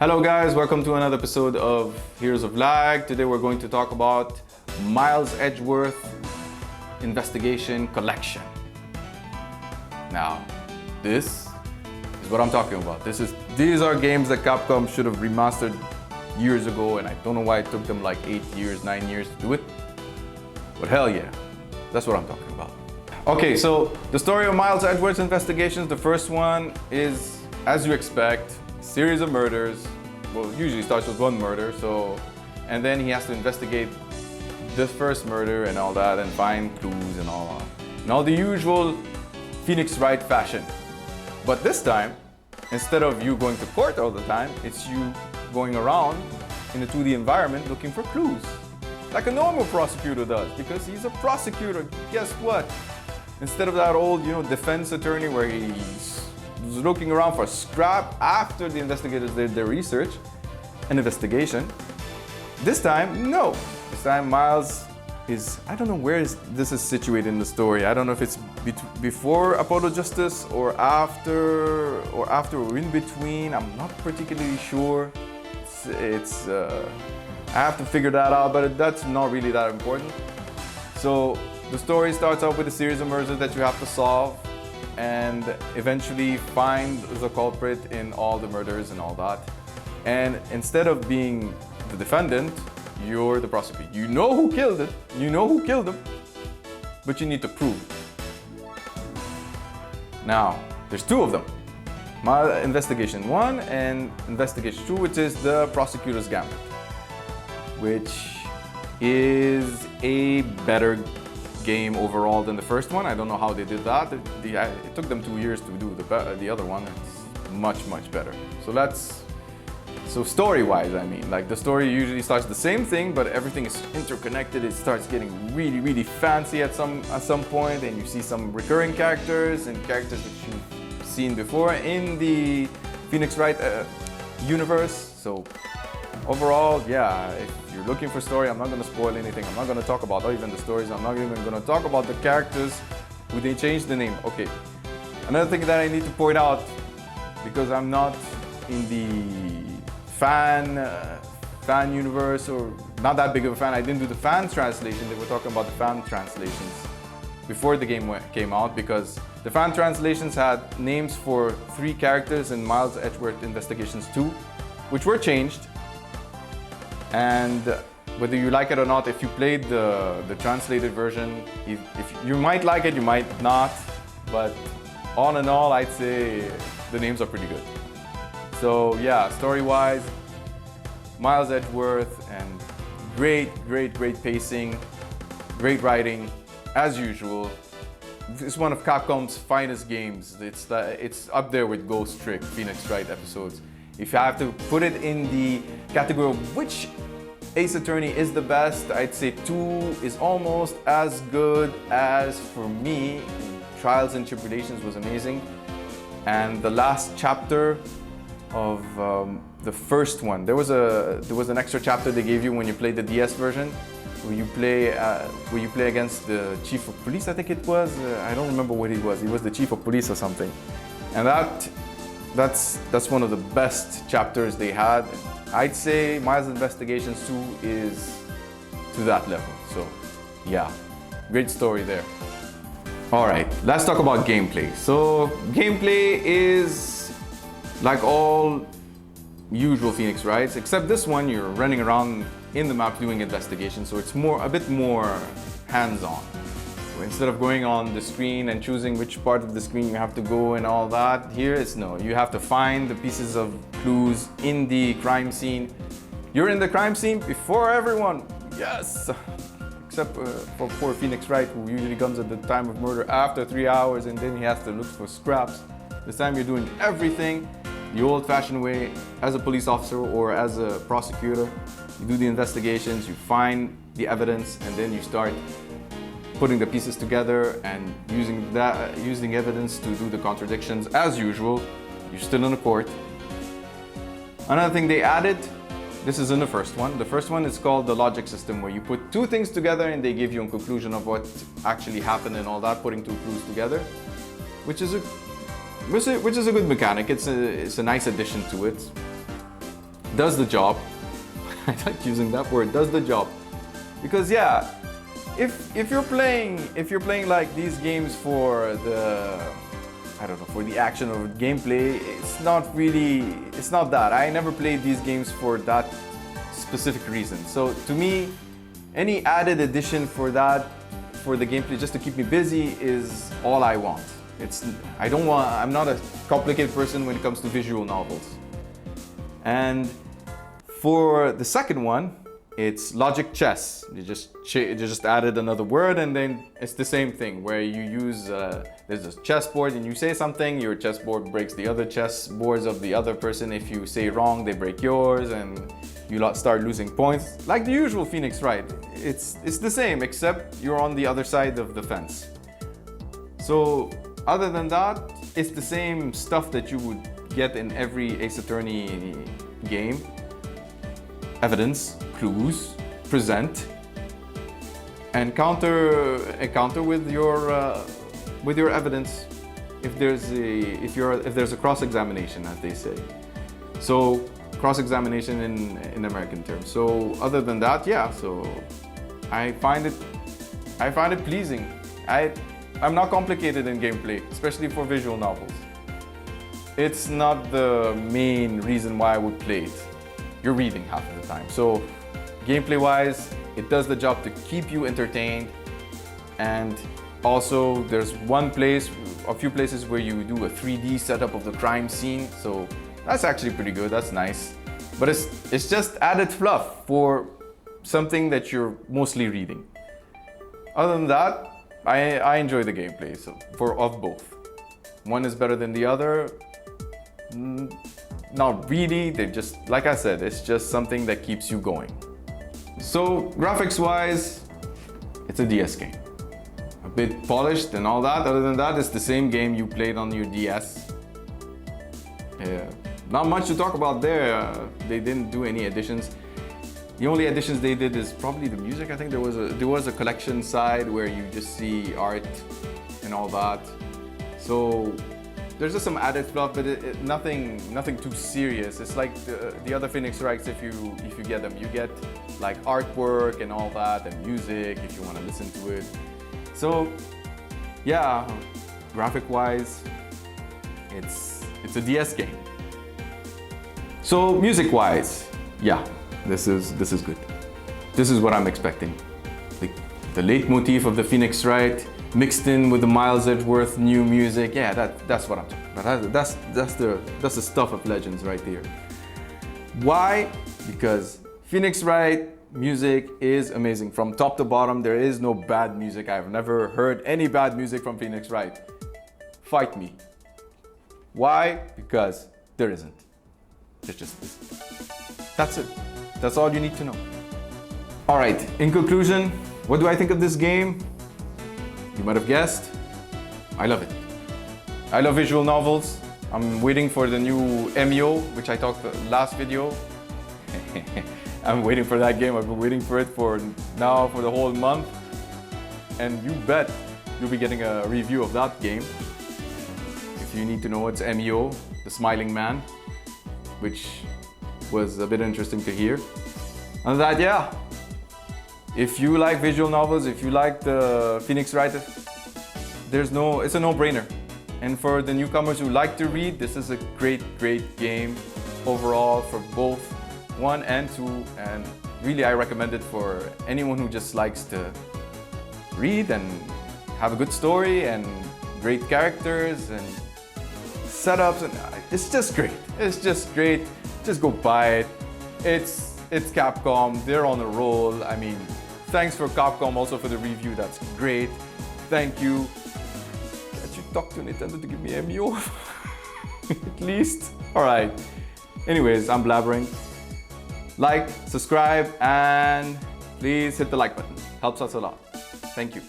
Hello guys, welcome to another episode of Heroes of Lag. Today we're going to talk about Miles Edgeworth Investigation Collection. Now, this is what I'm talking about. These are games that Capcom should have remastered years ago, and I don't know why it took them like 8 years, 9 years to do it. But hell yeah, that's what I'm talking about. Okay, so the story of Miles Edgeworth's investigations, the first one is, as you expect, series of murders. Well, it usually starts with one murder, and then he has to investigate the first murder and all that and find clues and all the usual Phoenix Wright fashion. But this time, instead of you going to court all the time, it's you going around in a 2D environment looking for clues. Like a normal prosecutor does, because he's a prosecutor. Guess what? Instead of that old, defense attorney where he's looking around for scrap after the investigators did their research and investigation. This time, no. This time Miles is, I don't know where this is situated in the story. I don't know if it's before Apollo Justice or after or in between. I'm not particularly sure. I have to figure that out, but that's not really that important. So the story starts out with a series of murders that you have to solve and eventually find the culprit in all the murders and all that. And instead of being the defendant, you're the prosecutor. You know who killed it, you know who killed him, but you need to prove it. Now, there's two of them. My Investigation 1 and Investigation 2, which is the prosecutor's gambit, which is a better game overall than the first one. I don't know how they did that. It took them 2 years to do the other one. It's much better. So story-wise, I mean, like the story usually starts the same thing, but everything is interconnected. It starts getting really fancy at some point, and you see some recurring characters and characters that you've seen before in the Phoenix Wright universe. So overall, yeah, if you're looking for story, I'm not going to spoil anything. I'm not going to talk about even the stories. I'm not even going to talk about the characters who they changed the name. Okay. Another thing that I need to point out, because I'm not in the fan universe, or not that big of a fan. I didn't do the fan translation. They were talking about the fan translations before the game came out, because the fan translations had names for 3 characters in Miles Edgeworth Investigations 2, which were changed. And whether you like it or not, if you played the translated version, if you might like it, you might not, but all in all, I'd say the names are pretty good. So yeah, story-wise, Miles Edgeworth, and great pacing, great writing, as usual. It's one of Capcom's finest games. It's up there with Ghost Trick, Phoenix Wright episodes. If I have to put it in the category of which Ace Attorney is the best, I'd say 2 is almost as good as, for me, Trials and Tribulations was amazing. And the last chapter of the first one, there was an extra chapter they gave you when you played the DS version, where you play against the chief of police, I think it was. I don't remember what he was. He was the chief of police or something. And that's one of the best chapters they had. I'd say Miles Investigations 2 is to that level. So yeah, great story there. All right, let's talk about gameplay. So gameplay is like all usual Phoenix Wrights, except this one you're running around in the map doing investigations, so it's a bit more hands-on. Instead of going on the screen and choosing which part of the screen you have to go and all that, here it's no. You have to find the pieces of clues in the crime scene. You're in the crime scene before everyone, yes! Except for poor Phoenix Wright, who usually comes at the time of murder after 3 hours, and then he has to look for scraps. This time you're doing everything the old-fashioned way as a police officer or as a prosecutor. You do the investigations, you find the evidence, and then you start putting the pieces together and using evidence to do the contradictions as usual. You're still in a court. Another thing they added, this is in the first one. The first one is called the logic system, where you put 2 things together and they give you a conclusion of what actually happened and all that, putting 2 clues together, which is a good mechanic. It's a nice addition to it. does the job. I like using that word, does the job. Because yeah, if you're playing like these games for the, I don't know, for the action or gameplay, it's not that. I never played these games for that specific reason. So to me, any added addition for that, for the gameplay, just to keep me busy, is all I want. I'm not a complicated person when it comes to visual novels. And for the second one, it's logic chess. You just added another word, and then it's the same thing where you use there's a chessboard and you say something, your chessboard breaks the other chessboards of the other person. If you say wrong, they break yours, and you start losing points. Like the usual Phoenix Wright. It's the same, except you're on the other side of the fence. So other than that, it's the same stuff that you would get in every Ace Attorney game. Evidence, clues, present, and counter with your evidence if there's a cross-examination, as they say. So cross-examination in American terms. So other than that, yeah. So I find it pleasing. I'm not complicated in gameplay, especially for visual novels. It's not the main reason why I would play it. You're reading half of the time. So gameplay-wise, it does the job to keep you entertained. And also, there's a few places where you do a 3D setup of the crime scene. So that's actually pretty good. That's nice. But it's just added fluff for something that you're mostly reading. Other than that, I enjoy the gameplay of both. One is better than the other. Not really, they're just, like I said, it's just something that keeps you going. So graphics wise, it's a DS game. A bit polished and all that. Other than that, it's the same game you played on your DS. Not much to talk about there. They didn't do any additions. The only additions they did is probably the music. I think there was a collection side where you just see art and all that. So there's just some added fluff, but nothing too serious. It's like the other Phoenix Wrights. If you get them, you get like artwork and all that, and music if you want to listen to it. So yeah, graphic-wise, it's a DS game. So music-wise, yeah, this is good. This is what I'm expecting. The leitmotif of the Phoenix Wright mixed in with the Miles Edgeworth new music. Yeah, that's what I'm talking about. That's the stuff of legends right there. Why? Because Phoenix Wright music is amazing. From top to bottom, there is no bad music. I've never heard any bad music from Phoenix Wright. Fight me. Why? Because there isn't. There just isn't. That's it. That's all you need to know. All right, in conclusion, what do I think of this game? You might have guessed, I love it. I love visual novels. I'm waiting for the new MEO, which I talked about last video. I'm waiting for that game. I've been waiting for it for the whole month. And you bet you'll be getting a review of that game. If you need to know, it's MEO, the Smiling Man, which was a bit interesting to hear. And that, yeah. If you like visual novels, if you like the Phoenix Wright, it's a no-brainer. And for the newcomers who like to read, this is a great game overall for both 1 and 2. And really, I recommend it for anyone who just likes to read and have a good story and great characters and setups. And it's just great. It's just great. Just go buy it. It's Capcom. They're on a roll. I mean, thanks for Capcom also for the review. That's great. Thank you. Can't you talk to Nintendo to give me MEO? At least. Alright. Anyways, I'm blabbering. Like, subscribe, and please hit the like button. Helps us a lot. Thank you.